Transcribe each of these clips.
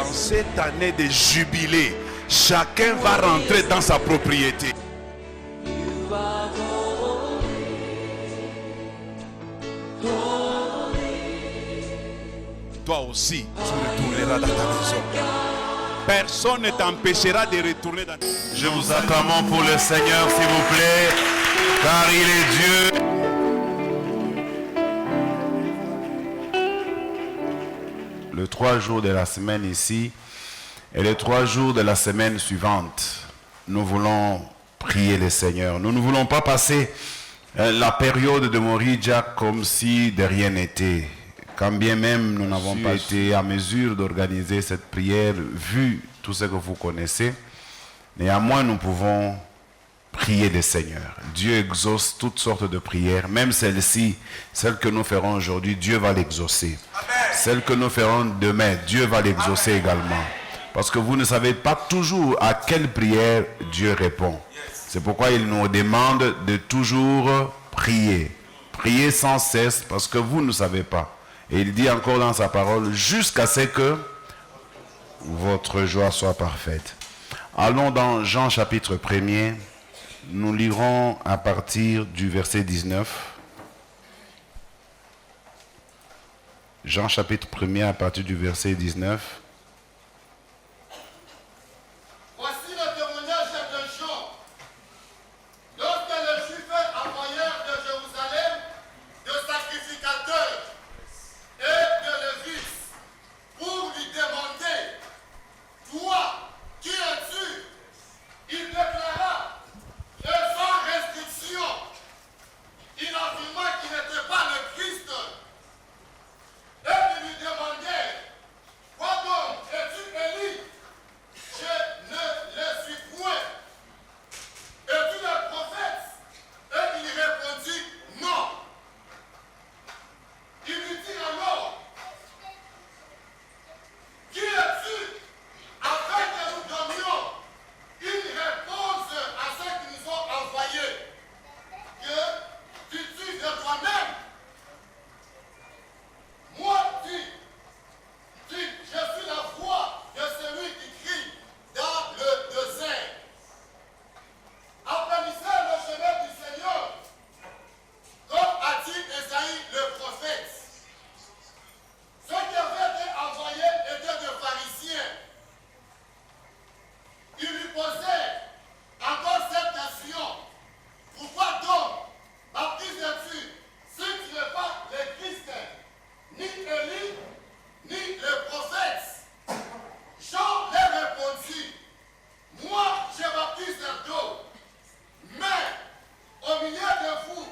dans cette année de jubilé, chacun va rentrer dans sa propriété. Toi aussi, tu retourneras dans ta maison. Personne ne t'empêchera de retourner dans ta maison. Je vous acclame pour le Seigneur, s'il vous plaît, car il est Dieu. Les 3 jours de la semaine ici et les 3 jours de la semaine suivante, nous voulons prier le Seigneur. Nous ne voulons pas passer la période de Moridja comme si de rien n'était. Quand bien même nous n'avons pas été à mesure d'organiser cette prière, vu tout ce que vous connaissez, néanmoins nous pouvons prier le Seigneur. Dieu exauce toutes sortes de prières, même celle-ci, celle que nous ferons aujourd'hui, Dieu va l'exaucer. Celle que nous ferons demain, Dieu va l'exaucer également. Parce que vous ne savez pas toujours à quelle prière Dieu répond. C'est pourquoi il nous demande de toujours prier. Prier sans cesse parce que vous ne savez pas. Et il dit encore dans sa parole, jusqu'à ce que votre joie soit parfaite. Allons dans Jean chapitre 1er. Nous lirons à partir du verset 19. Jean chapitre 1er à partir du verset 19. Voici le témoignage d'un Jean. Lorsque les Juifs envoyèrent de Jérusalem de sacrificateurs et de Lévites pour lui demander, toi, qui es-tu? Il déclara, et sans restriction, il affirma qu'il n'était pas le Christ. Et il lui demandait, quoi donc, es-tu Élie? Je ne le suis point. Es-tu le prophète? Et il répondit, non. Il lui dit alors, qui es-tu? Afin que nous donnions une réponse à ceux qui nous ont envoyés. Que dis-tu de toi-même? Moi, je suis la voix de celui qui crie dans le désert. Aplanissez le chemin du Seigneur, comme a dit Esaïe le prophète. Ceux qui avaient été envoyés étaient des pharisiens. Ils lui posaient encore cette question. Pourquoi donc baptises-tu si tu n'es pas le Christ, ni Élie, ni le prophète? Jean leur répondit, moi je baptise d'eau, mais au milieu de vous,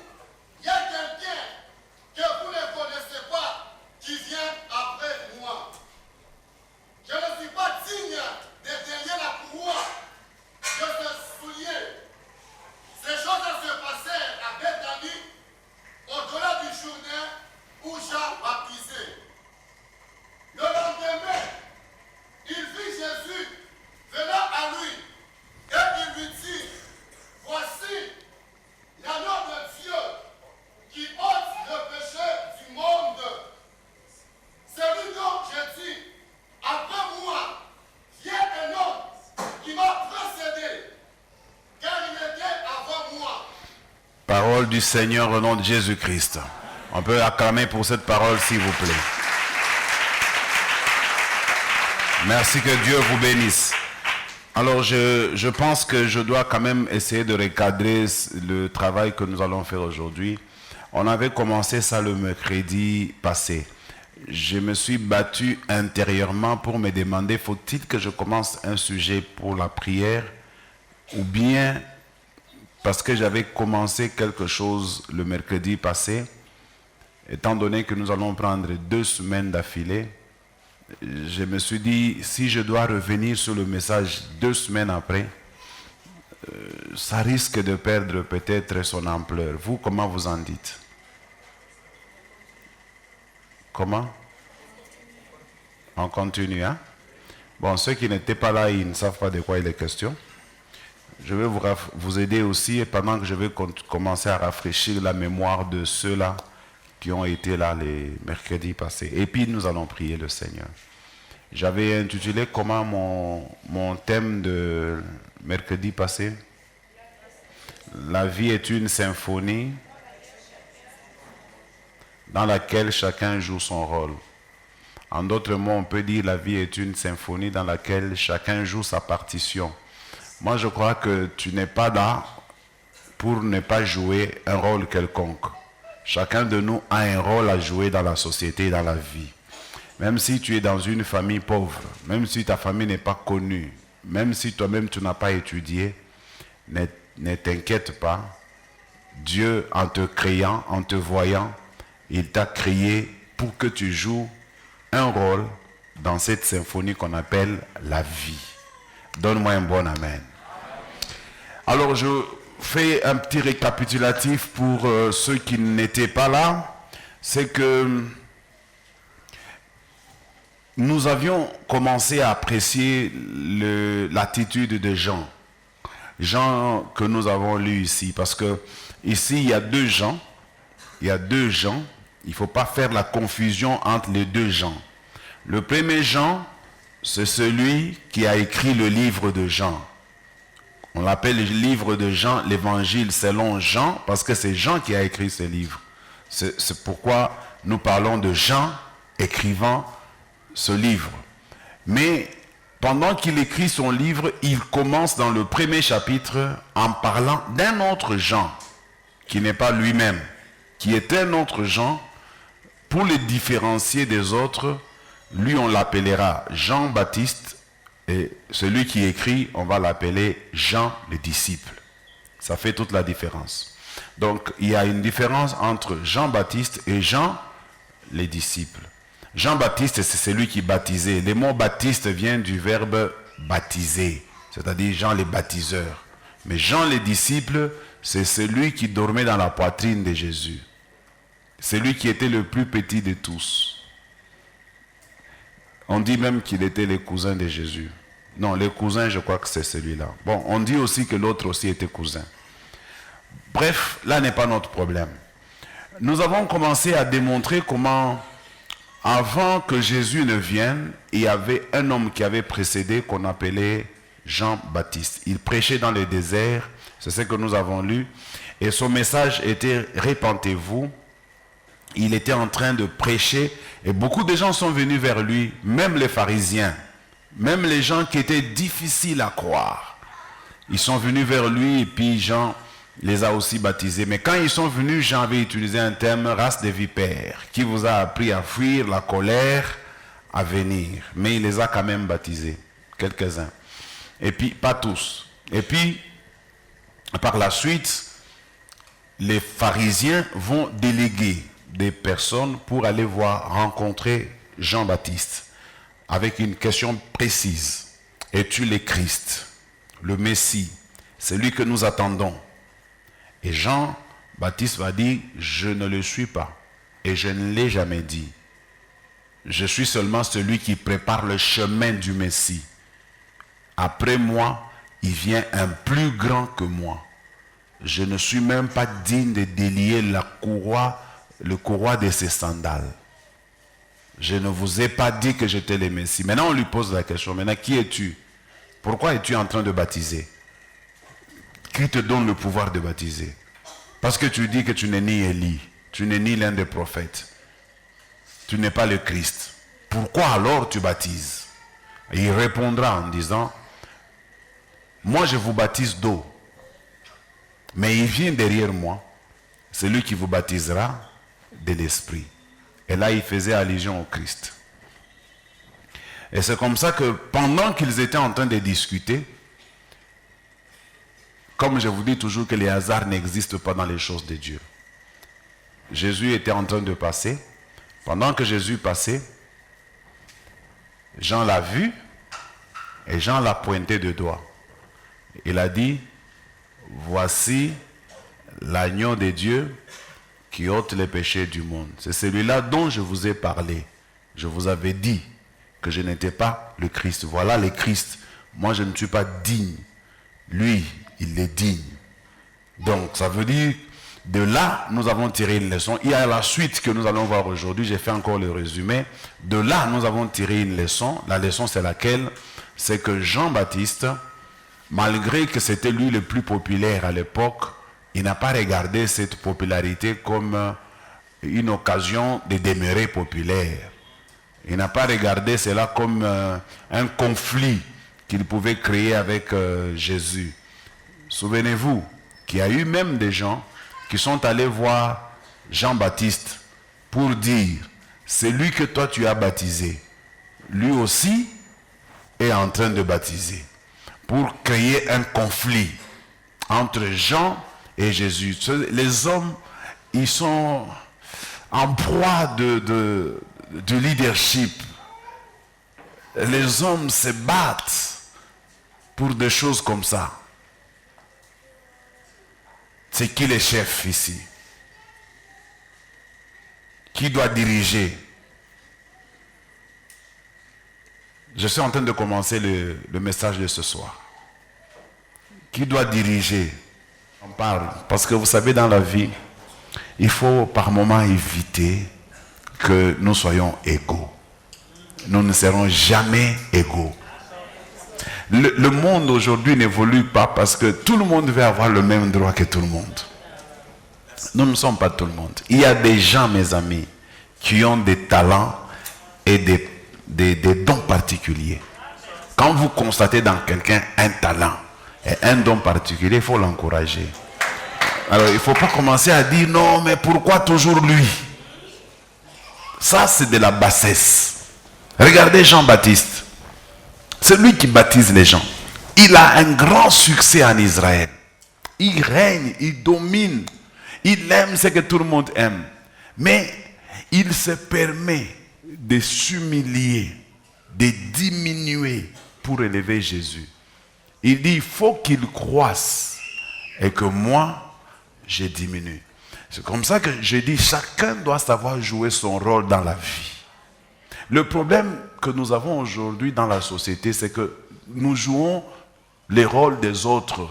il y a quelqu'un que vous ne connaissez pas qui vient après moi. Je ne suis pas digne de tenir la croix de ce soulier. Ces choses se passèrent à Bethanie, au-delà du Jourdain, où Jean baptisait. Le lendemain, il vit Jésus venant à lui et il lui dit, voici l'agneau de Dieu qui ôte le péché du monde. C'est lui donc je dis, après moi, vient un homme qui m'a précédé, car il était avant moi. Parole du Seigneur au nom de Jésus-Christ. On peut acclamer pour cette parole, s'il vous plaît. Merci, que Dieu vous bénisse. Alors, je pense que je dois quand même essayer de recadrer le travail que nous allons faire aujourd'hui. On avait commencé ça le mercredi passé. Je me suis battu intérieurement pour me demander, faut-il que je commence un sujet pour la prière ou bien parce que j'avais commencé quelque chose le mercredi passé, étant donné que nous allons prendre 2 semaines d'affilée, je me suis dit, si je dois revenir sur le message 2 semaines après, ça risque de perdre peut-être son ampleur. Vous, comment vous en dites? Comment? On continue, hein? Bon, ceux qui n'étaient pas là, ils ne savent pas de quoi il est question. Je vais vous aider aussi, pendant que je vais commencer à rafraîchir la mémoire de ceux-là qui ont été là les mercredis passés. Et puis nous allons prier le Seigneur. J'avais intitulé comment mon thème de mercredi passé. La vie est une symphonie dans laquelle chacun joue son rôle. En d'autres mots, on peut dire la vie est une symphonie dans laquelle chacun joue sa partition. Moi, je crois que tu n'es pas là pour ne pas jouer un rôle quelconque. Chacun de nous a un rôle à jouer dans la société et dans la vie. Même si tu es dans une famille pauvre, même si ta famille n'est pas connue, même si toi-même tu n'as pas étudié, ne t'inquiète pas. Dieu, en te créant, en te voyant, il t'a créé pour que tu joues un rôle dans cette symphonie qu'on appelle la vie. Donne-moi un bon amen. Alors je fais un petit récapitulatif pour ceux qui n'étaient pas là. C'est que nous avions commencé à apprécier l'attitude de Jean. Jean que nous avons lu ici. Parce que ici, il y a deux Jean. Il y a deux Jean. Il ne faut pas faire la confusion entre les deux Jean. Le premier Jean, c'est celui qui a écrit le livre de Jean. On l'appelle le livre de Jean, l'évangile selon Jean, parce que c'est Jean qui a écrit ce livre. C'est pourquoi nous parlons de Jean écrivant ce livre. Mais pendant qu'il écrit son livre, il commence dans le premier chapitre en parlant d'un autre Jean, qui n'est pas lui-même, qui est un autre Jean. Pour le différencier des autres, lui on l'appellera Jean-Baptiste, et celui qui écrit, on va l'appeler Jean le disciple. Ça fait toute la différence. Donc il y a une différence entre Jean-Baptiste et Jean les disciples. Jean-Baptiste, c'est celui qui baptisait. Le mot baptiste vient du verbe baptiser, c'est-à-dire Jean les baptiseurs. Mais Jean les disciples, c'est celui qui dormait dans la poitrine de Jésus. Celui qui était le plus petit de tous. On dit même qu'il était le cousin de Jésus. Non, le cousin, je crois que c'est celui-là. Bon, on dit aussi que l'autre aussi était cousin. Bref, là n'est pas notre problème. Nous avons commencé à démontrer comment, avant que Jésus ne vienne, il y avait un homme qui avait précédé qu'on appelait Jean-Baptiste. Il prêchait dans le désert, c'est ce que nous avons lu, et son message était « Répentez-vous ». Il était en train de prêcher et beaucoup de gens sont venus vers lui, même les pharisiens, même les gens qui étaient difficiles à croire. Ils sont venus vers lui et puis Jean les a aussi baptisés. Mais quand ils sont venus, Jean avait utilisé un terme, race de vipères, qui vous a appris à fuir la colère à venir. Mais il les a quand même baptisés, quelques-uns. Et puis, pas tous. Et puis, par la suite, les pharisiens vont déléguer des personnes pour aller rencontrer Jean-Baptiste avec une question précise. Es-tu le Christ, le Messie, celui que nous attendons? Et Jean-Baptiste va dire, je ne le suis pas et je ne l'ai jamais dit. Je suis seulement celui qui prépare le chemin du Messie. Après moi, il vient un plus grand que moi. Je ne suis même pas digne de délier le courroie de ses sandales. Je ne vous ai pas dit que j'étais le Messie. Maintenant, on lui pose la question. Maintenant, qui es-tu? Pourquoi es-tu en train de baptiser? Qui te donne le pouvoir de baptiser? Parce que tu dis que tu n'es ni Élie, tu n'es ni l'un des prophètes. Tu n'es pas le Christ. Pourquoi alors tu baptises? Et il répondra en disant, moi je vous baptise d'eau. Mais il vient derrière moi, celui qui vous baptisera de l'Esprit. Et là, il faisait allusion au Christ. Et c'est comme ça que pendant qu'ils étaient en train de discuter, comme je vous dis toujours que les hasards n'existent pas dans les choses de Dieu. Jésus était en train de passer. Pendant que Jésus passait, Jean l'a vu et Jean l'a pointé de doigt. Il a dit, voici l'agneau de Dieu qui ôte les péchés du monde. C'est celui-là dont je vous ai parlé. Je vous avais dit que je n'étais pas le Christ. Voilà le Christ. Moi, je ne suis pas digne. Lui, il est digne. Donc, ça veut dire, De là, nous avons tiré une leçon. Il y a la suite que nous allons voir aujourd'hui. J'ai fait encore le résumé. De là, nous avons tiré une leçon. La leçon, c'est laquelle? C'est que Jean-Baptiste, malgré que c'était lui le plus populaire à l'époque, il n'a pas regardé cette popularité comme une occasion de demeurer populaire. Il n'a pas regardé cela comme un conflit qu'il pouvait créer avec Jésus. Souvenez-vous qu'il y a eu même des gens qui sont allés voir Jean-Baptiste pour dire, c'est lui que toi tu as baptisé. Lui aussi est en train de baptiser. Pour créer un conflit entre Jean et Jésus. Les hommes, ils sont en proie de leadership. Les hommes se battent pour des choses comme ça. C'est qui le chef ici? Qui doit diriger? Je suis en train de commencer le message de ce soir. Qui doit diriger? On parle. Parce que vous savez, dans la vie, il faut par moment éviter que nous soyons égaux. Nous ne serons jamais égaux. Le monde aujourd'hui n'évolue pas parce que tout le monde veut avoir le même droit que tout le monde. Nous ne sommes pas tout le monde. Il y a des gens, mes amis, qui ont des talents et des dons particuliers. Quand vous constatez dans quelqu'un un talent et un don particulier, il faut l'encourager. Alors, il ne faut pas commencer à dire non, mais pourquoi toujours lui? Ça, c'est de la bassesse. Regardez Jean-Baptiste. C'est lui qui baptise les gens. Il a un grand succès en Israël. Il règne, il domine. Il aime ce que tout le monde aime. Mais il se permet de s'humilier, de diminuer pour élever Jésus. Il dit, il faut qu'il croisse et que moi, je diminue. C'est comme ça que je dis, chacun doit savoir jouer son rôle dans la vie. Le problème que nous avons aujourd'hui dans la société, c'est que nous jouons les rôles des autres,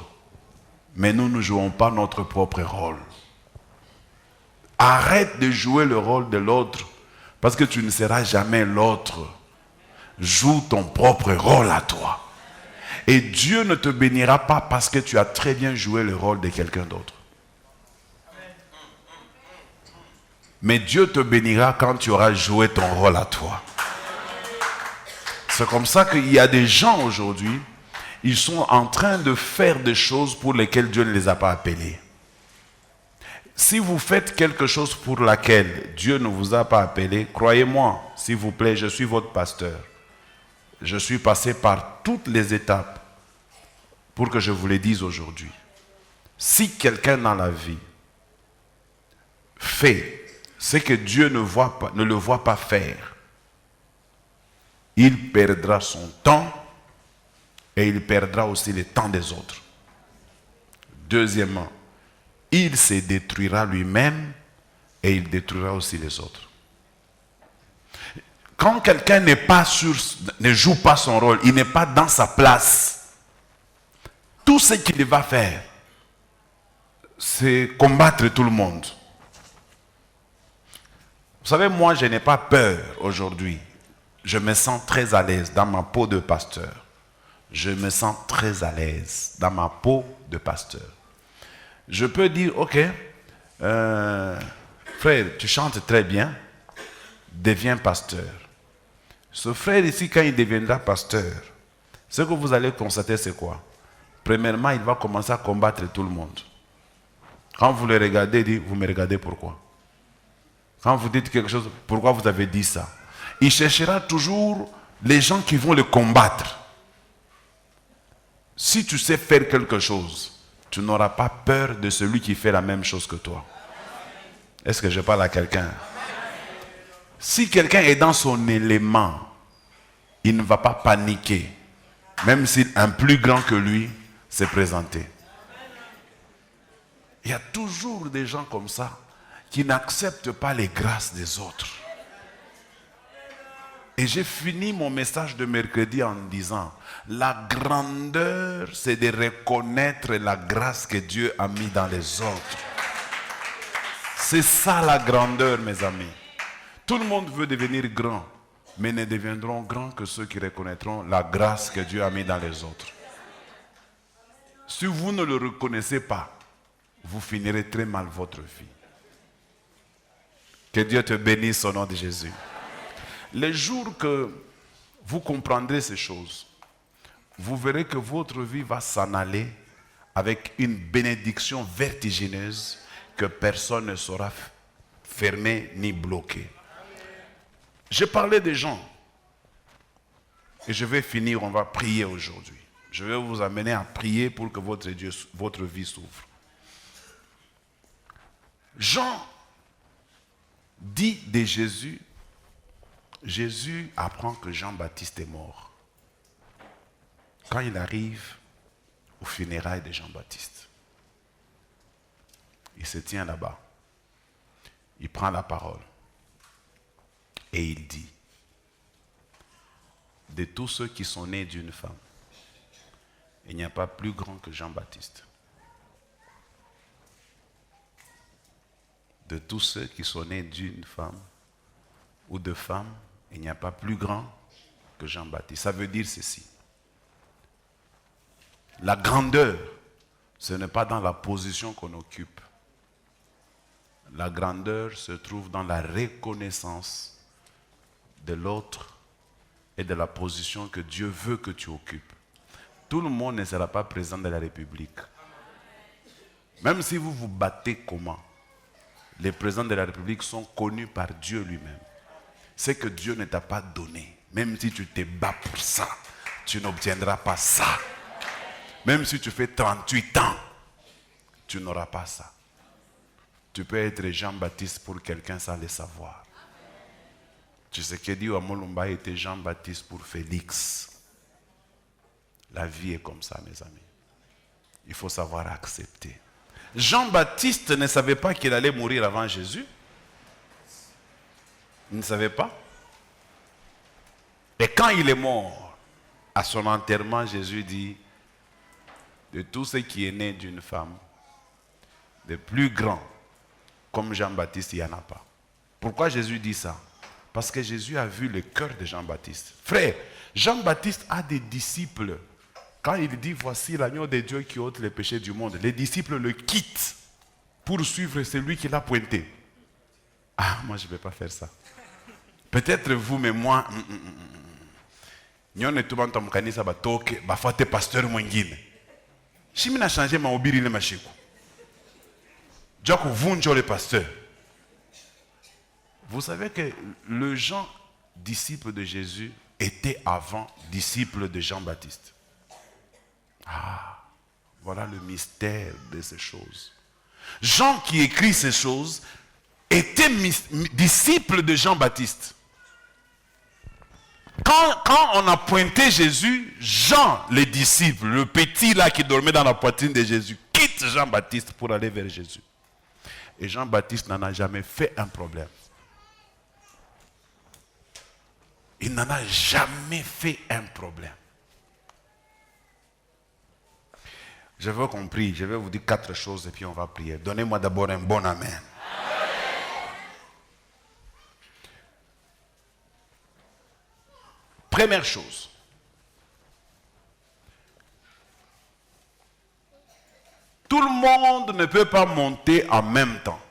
mais nous ne jouons pas notre propre rôle. Arrête de jouer le rôle de l'autre, parce que tu ne seras jamais l'autre. Joue ton propre rôle à toi. Et Dieu ne te bénira pas parce que tu as très bien joué le rôle de quelqu'un d'autre. Mais Dieu te bénira quand tu auras joué ton rôle à toi. C'est comme ça qu'il y a des gens aujourd'hui, ils sont en train de faire des choses pour lesquelles Dieu ne les a pas appelés. Si vous faites quelque chose pour laquelle Dieu ne vous a pas appelé, croyez-moi, s'il vous plaît, je suis votre pasteur. Je suis passé par toutes les étapes pour que je vous les dise aujourd'hui. Si quelqu'un dans la vie fait ce que Dieu ne le voit pas faire, il perdra son temps et il perdra aussi le temps des autres. Deuxièmement, il se détruira lui-même et il détruira aussi les autres. Quand quelqu'un ne joue pas son rôle, il n'est pas dans sa place, tout ce qu'il va faire, c'est combattre tout le monde. Vous savez, moi, je n'ai pas peur aujourd'hui. Je me sens très à l'aise dans ma peau de pasteur. Je me sens très à l'aise dans ma peau de pasteur. Je peux dire, ok, frère, tu chantes très bien, deviens pasteur. Ce frère ici, quand il deviendra pasteur, ce que vous allez constater, c'est quoi? Premièrement, il va commencer à combattre tout le monde. Quand vous le regardez, il dit, vous me regardez pourquoi? Quand vous dites quelque chose, pourquoi vous avez dit ça? Il cherchera toujours les gens qui vont le combattre. Si tu sais faire quelque chose, tu n'auras pas peur de celui qui fait la même chose que toi. Est-ce que je parle à quelqu'un? Si quelqu'un est dans son élément, il ne va pas paniquer, même si un plus grand que lui s'est présenté. Il y a toujours des gens comme ça qui n'acceptent pas les grâces des autres. Et j'ai fini mon message de mercredi en disant, la grandeur, c'est de reconnaître la grâce que Dieu a mis dans les autres. C'est ça la grandeur, mes amis. Tout le monde veut devenir grand, mais ne deviendront grands que ceux qui reconnaîtront la grâce que Dieu a mis dans les autres. Si vous ne le reconnaissez pas, vous finirez très mal votre vie. Que Dieu te bénisse au nom de Jésus. Les jours que vous comprendrez ces choses, vous verrez que votre vie va s'en aller avec une bénédiction vertigineuse que personne ne saura fermer ni bloquer. J'ai parlé des gens et je vais finir, on va prier aujourd'hui. Je vais vous amener à prier pour que votre vie s'ouvre. Jean dit de Jésus, Jésus apprend que Jean-Baptiste est mort. Quand il arrive aux funérailles de Jean-Baptiste, il se tient là-bas, il prend la parole et il dit, de tous ceux qui sont nés d'une femme, il n'y a pas plus grand que Jean-Baptiste. De tous ceux qui sont nés d'une femme ou de femmes, il n'y a pas plus grand que Jean-Baptiste. Ça veut dire ceci. La grandeur, ce n'est pas dans la position qu'on occupe. La grandeur se trouve dans la reconnaissance de l'autre et de la position que Dieu veut que tu occupes. Tout le monde ne sera pas président de la République. Même si vous vous battez comment, les présidents de la République sont connus par Dieu lui-même. C'est que Dieu ne t'a pas donné. Même si tu te bats pour ça, tu n'obtiendras pas ça. Même si tu fais 38 ans, tu n'auras pas ça. Tu peux être Jean-Baptiste pour quelqu'un sans le savoir. Tu sais que dit Amolumba était Jean-Baptiste pour Félix. La vie est comme ça, mes amis. Il faut savoir accepter. Jean-Baptiste ne savait pas qu'il allait mourir avant Jésus. Il ne savait pas. Et quand il est mort, à son enterrement, Jésus dit, de tout ce qui est né d'une femme, de plus grand, comme Jean-Baptiste, il n'y en a pas. Pourquoi Jésus dit ça? Parce que Jésus a vu le cœur de Jean-Baptiste. Frère, Jean-Baptiste a des disciples. Quand il dit, voici l'agneau de Dieu qui ôte les péchés du monde, les disciples le quittent pour suivre celui qui l'a pointé. Ah, moi je ne vais pas faire ça. Peut-être vous, mais moi, nous ne tout le monde kanisa batoke, bafate pasteur mwingine. Si je changé ma obiri le machiku. Joko vunjo le pasteur. Vous savez que le Jean, disciple de Jésus, était avant disciple de Jean-Baptiste. Ah, voilà le mystère de ces choses. Jean qui écrit ces choses était disciple de Jean-Baptiste. Quand on a pointé Jésus, Jean, le disciple, le petit là qui dormait dans la poitrine de Jésus, quitte Jean-Baptiste pour aller vers Jésus. Et Jean-Baptiste n'en a jamais fait un problème. Il n'en a jamais fait un problème. Je veux qu'on prie. Je vais vous dire 4 choses et puis on va prier. Donnez-moi d'abord un bon amen. Amen. Première chose. Tout le monde ne peut pas monter en même temps.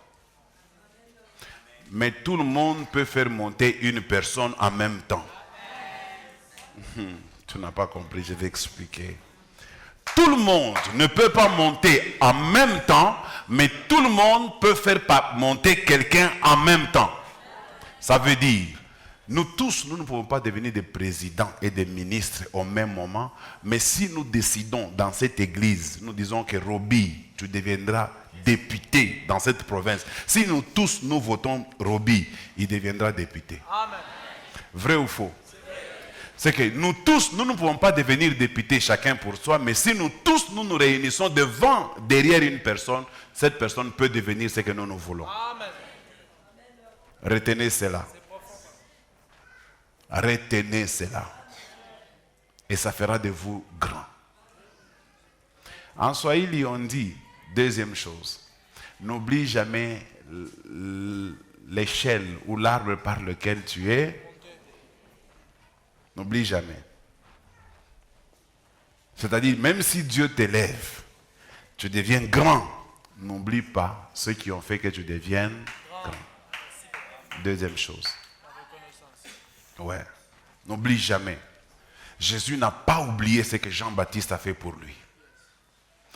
Mais tout le monde peut faire monter une personne en même temps. Tu n'as pas compris, je vais expliquer. Tout le monde ne peut pas monter en même temps, mais tout le monde peut faire monter quelqu'un en même temps. Ça veut dire, nous tous, nous ne pouvons pas devenir des présidents et des ministres au même moment, mais si nous décidons dans cette église, nous disons que Roby, tu deviendras député dans cette province. Si nous tous, nous votons Roby, il deviendra député. Amen. Vrai ou faux? C'est que nous tous, nous ne pouvons pas devenir députés chacun pour soi, mais si nous tous, nous nous réunissons derrière une personne, cette personne peut devenir ce que nous voulons. Amen. Retenez cela. Retenez cela. Et ça fera de vous grands. En Swahili, on dit, deuxième chose, n'oublie jamais l'échelle ou l'arbre par lequel tu es, n'oublie jamais. C'est-à-dire, même si Dieu t'élève, tu deviens grand, n'oublie pas ceux qui ont fait que tu deviennes grand. Deuxième chose. Ouais. N'oublie jamais. Jésus n'a pas oublié ce que Jean-Baptiste a fait pour lui.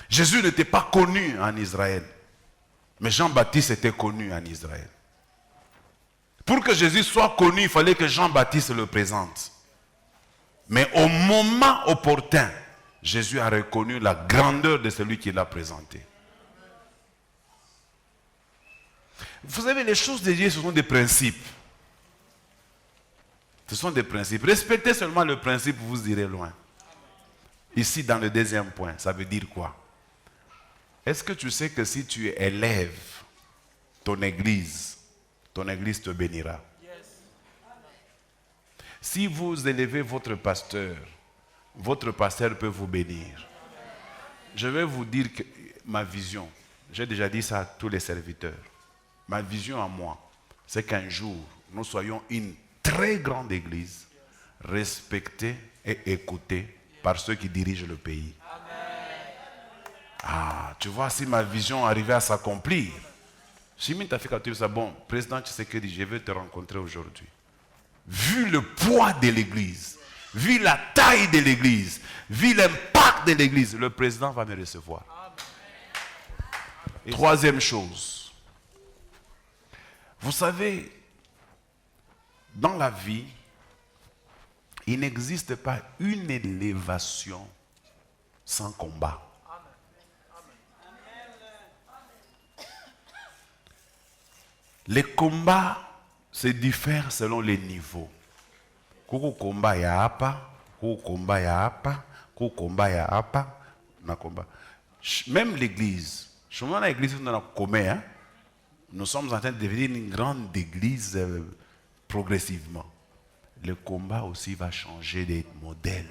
Jésus n'était pas connu en Israël. Mais Jean-Baptiste était connu en Israël. Pour que Jésus soit connu, il fallait que Jean-Baptiste le présente. Mais au moment opportun, Jésus a reconnu la grandeur de celui qui l'a présenté. Vous savez, les choses de Dieu, ce sont des principes. Ce sont des principes. Respectez seulement le principe, vous irez loin. Ici, dans le deuxième point, ça veut dire quoi? Est-ce que tu sais que si tu élèves ton église te bénira? Si vous élevez votre pasteur peut vous bénir. Je vais vous dire que ma vision, j'ai déjà dit ça à tous les serviteurs, ma vision à moi, c'est qu'un jour, nous soyons une très grande église, respectée et écoutée par ceux qui dirigent le pays. Ah, tu vois, si ma vision arrivait à s'accomplir, Chimine t'a fait quand tu dis ça, bon, président Tshisekedi, je vais te rencontrer aujourd'hui. Vu le poids de l'église, vu la taille de l'église, vu l'impact de l'église, le président va me recevoir. Troisième chose, vous savez, dans la vie, il n'existe pas une élévation sans combat. Les combats se diffèrent selon les niveaux. Kuku combat ya hapa, kuku combat ya hapa, kuku combat ya hapa, na combat. Même l'église, nous sommes en train de devenir une grande église progressivement. Le combat aussi va changer de modèle.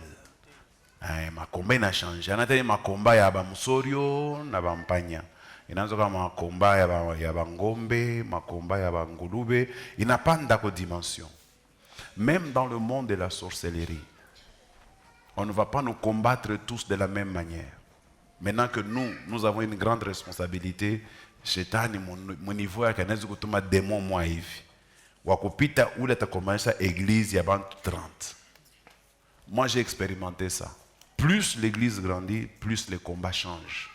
Ma combat n'a changé. On a dit ma combat ya ba musorio na ba mpanya. Inazoka makomba ya bangombe, makomba ya bangulube, il n'a pas de dimension. Même dans le monde de la sorcellerie, on ne va pas nous combattre tous de la même manière. Maintenant que nous avons une grande responsabilité, Shetani, mon niveau est qu'il y a un démon moi hivi. Wakupita où tu as commencé l'église il y a 30. Moi j'ai expérimenté ça. Plus l'église grandit, plus les combats changent.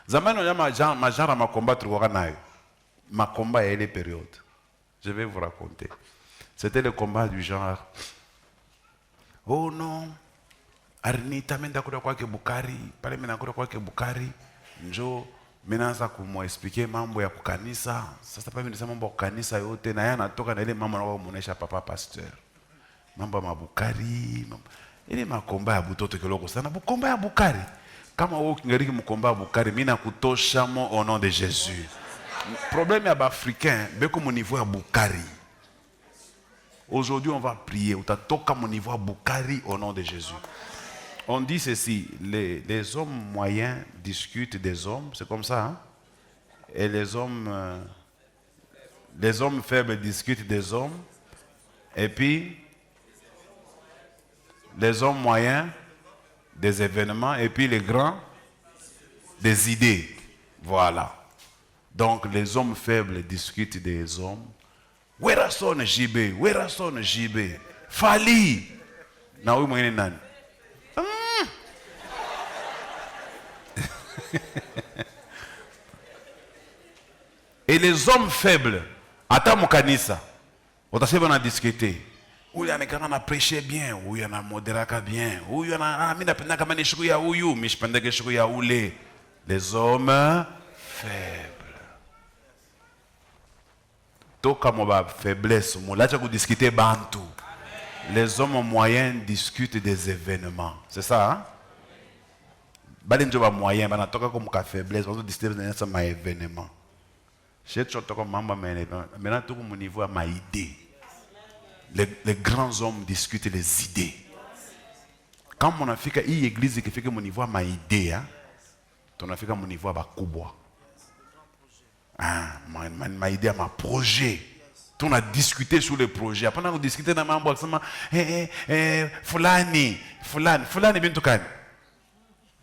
Zamani on a ma genre ma combat truora nayo. Ma combat est les périodes. Je vais vous raconter. C'était le combat du genre. Oh non. Arnita menda kura kwake Bukari, pale mena kura kwake Bukari, njo minaanza kumwexpliquer mambo ya kukanisa. Sasa pale nisema mambo ya kukanisa yote na yeye anatoka na ile mama na muonesha papa pasteur. Mambo ya Mabukari, ile makomba ya butoto kiloko sana. Bukomba ya Bukari. Kama wewe kingariki mkomba ya Bukari, mimi nakutosha mo au nom de Jésus. Problème ya Africain, beko mon niveau ya Bukari. Aujourd'hui, on va prier. Utatoka mon niveau à Bukari au nom de Jésus. On dit ceci, les hommes moyens discutent des hommes, c'est comme ça, hein? Et les hommes faibles discutent des hommes, et puis les hommes moyens des événements, et puis les grands des idées. Voilà. Donc les hommes faibles discutent des hommes. Werason JB, Werason JB, Fali. Na huyu mwingine nani? Et les hommes faibles, ata mukanisa, utasema na discuter. Huyu anekana na prêcher bien, huyu ana moderaka bien, huyu ana mimi napenda kama ni shuku ya huyu, mimi sipendeke shuku ya ule. Les hommes faibles. Toka moba faiblesse, molacha ku discuter bantu. Les hommes moyens discutent des événements. C'est ça, hein? Bali njoba moyen, bana toka comme ka faiblesse, on discute dans ça ma événement. J'ai tout comme mamba maintenant tout mon niveau à ma idée. Les grands hommes discutent les idées. Quand mon Afrique est église qui fait que mon niveau à ma idée, hein, ton Afrique mon niveau à bakubwa. m'a aidé à mon projet. On a discuté sur le projet. Après, on a discuté dans ma boîte. Fulani, bien tout cas.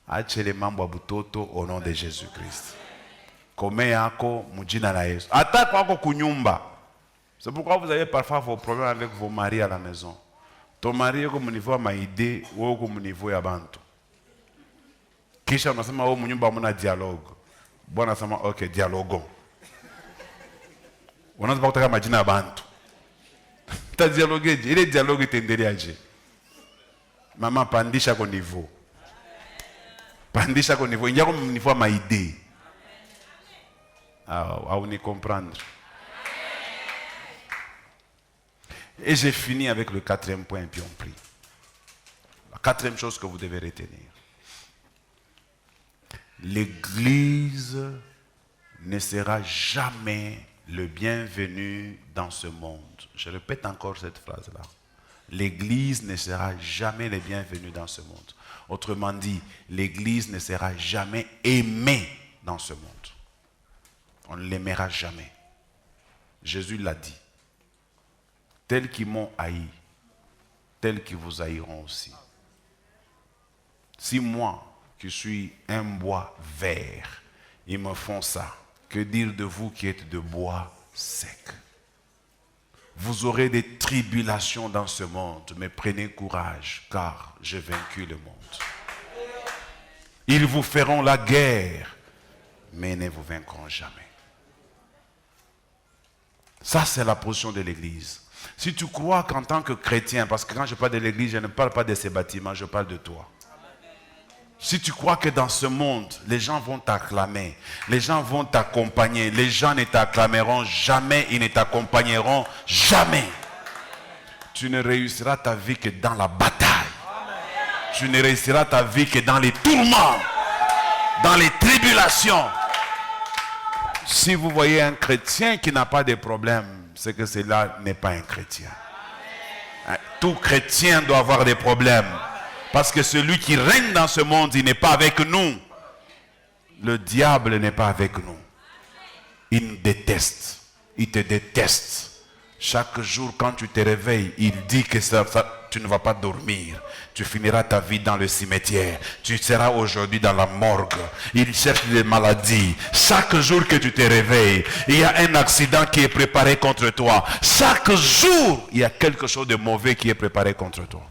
Achele mambo butoto au nom de Jésus-Christ. Kome yako mujina na Yesu. Attaque wako kunyumba. C'est pourquoi vous avez parfois vos problèmes avec vos maris à la maison. Ton mari est au niveau de ma idée ou au niveau de bantu. Kisha unasema wewe mnyumba hamna dialogue. Bwana anasema okay, dialogue. Unaanza kutaka majina ya bantu. Ta dialogue je, ile dialogue itaendeleaje? Mama pandisha kwa niveau. Pandisha kwa niveau, ingia kwa niveau ya ma idée. Vous n'y comprendre. Et j'ai fini avec le 4e point, puis on prie. La 4e chose que vous devez retenir. L'Église ne sera jamais le bienvenu dans ce monde. Je répète encore cette phrase-là. L'Église ne sera jamais le bienvenu dans ce monde. Autrement dit, l'Église ne sera jamais aimée dans ce monde. On ne l'aimera jamais. Jésus l'a dit. Tels qui m'ont haï, tels qui vous haïront aussi. Si moi, qui suis un bois vert, ils me font ça, que dire de vous qui êtes de bois sec? Vous aurez des tribulations dans ce monde, mais prenez courage, car j'ai vaincu le monde. Ils vous feront la guerre, mais ne vous vaincront jamais. Ça, c'est la position de l'Église. Si tu crois qu'en tant que chrétien, parce que quand je parle de l'Église, je ne parle pas de ces bâtiments, je parle de toi. Si tu crois que dans ce monde, les gens vont t'acclamer, les gens vont t'accompagner, les gens ne t'acclameront jamais, ils ne t'accompagneront jamais. Tu ne réussiras ta vie que dans la bataille. Tu ne réussiras ta vie que dans les tourments, dans les tribulations. Si vous voyez un chrétien qui n'a pas de problème, c'est que cela n'est pas un chrétien. Tout chrétien doit avoir des problèmes. Parce que celui qui règne dans ce monde, il n'est pas avec nous. Le diable n'est pas avec nous. Il nous déteste. Il te déteste. Chaque jour, quand tu te réveilles, il dit que tu ne vas pas dormir. Tu finiras ta vie dans le cimetière. Tu seras aujourd'hui dans la morgue. Il cherche des maladies. Chaque jour que tu te réveilles, il y a un accident qui est préparé contre toi. Chaque jour, il y a quelque chose de mauvais qui est préparé contre toi.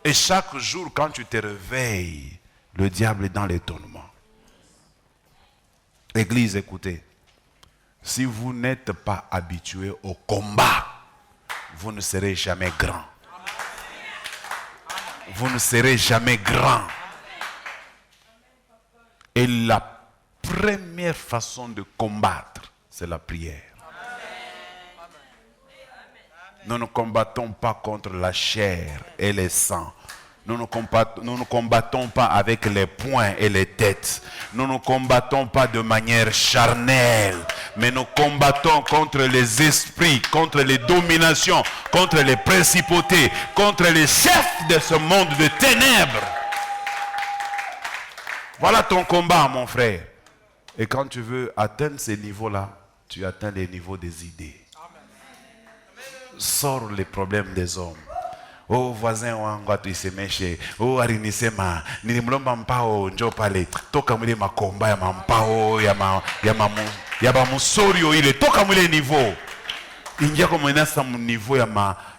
Et chaque jour, quand tu te réveilles, le diable est dans l'étonnement. Église, écoutez. Si vous n'êtes pas habitué au combat, vous ne serez jamais grand. Vous ne serez jamais grand. Et la première façon de combattre, c'est la prière. Nous ne combattons pas contre la chair et le sang. Nous ne combattons pas avec les poings et les têtes. Nous ne combattons pas de manière charnelle. Mais nous combattons contre les esprits, contre les dominations, contre les principautés, contre les chefs de ce monde de ténèbres. Voilà ton combat, mon frère. Et quand tu veux atteindre ces niveaux-là, tu atteins les niveaux des idées. Sors les problèmes des hommes. Oh voisin wangu atuisemeshe. Oh arinisema nilimlomba mpao njoo pale. Toka mwile makomba ya mampao ya mamusorio ile. Toka mwile niveau. Ingia kwa mwenasa niveau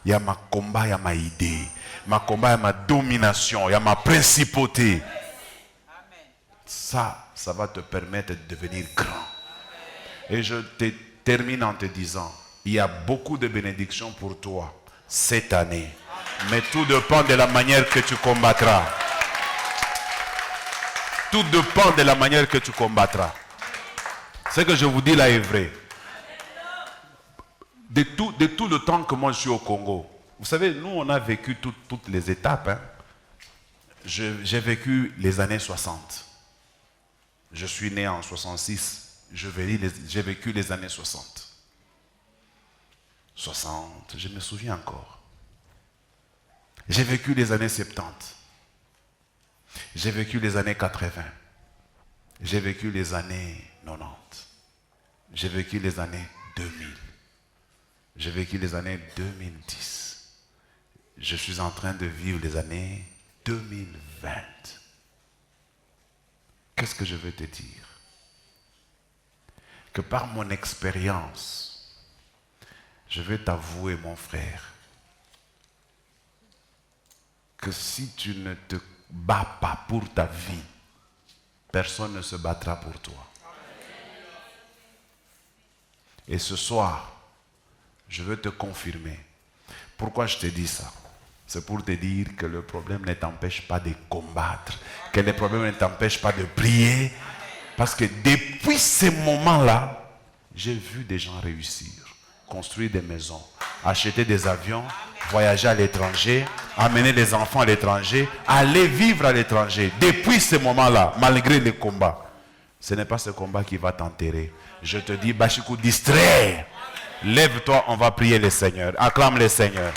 ya makomba ya maide. Makomba ya ma domination, ya ma principauté. Ça va te permettre de devenir grand. Et je te termine en te disant, il y a beaucoup de bénédictions pour toi cette année. Mais tout dépend de la manière que tu combattras. Tout dépend de la manière que tu combattras. Ce que je vous dis là est vrai. De tout le temps que moi je suis au Congo, vous savez, nous on a vécu toutes les étapes. Hein. J'ai vécu les années 60. Je suis né en 66. J'ai vécu les années 60. 60, je me souviens encore. J'ai vécu les années 70. J'ai vécu les années 80. J'ai vécu les années 90. J'ai vécu les années 2000. J'ai vécu les années 2010. Je suis en train de vivre les années 2020. Qu'est-ce que je veux te dire? Que par mon expérience, je vais t'avouer, mon frère, que si tu ne te bats pas pour ta vie, personne ne se battra pour toi. Et ce soir, je veux te confirmer. Pourquoi je te dis ça? C'est pour te dire que le problème ne t'empêche pas de combattre, que le problème ne t'empêche pas de prier. Parce que depuis ces moments-là, j'ai vu des gens réussir, construire des maisons, acheter des avions, voyager à l'étranger, amener les enfants à l'étranger, aller vivre à l'étranger. Depuis ce moment-là, malgré les combats, ce n'est pas ce combat qui va t'enterrer. Je te dis, Bachikou, distrait. Lève-toi, on va prier le Seigneur. Acclame le Seigneur.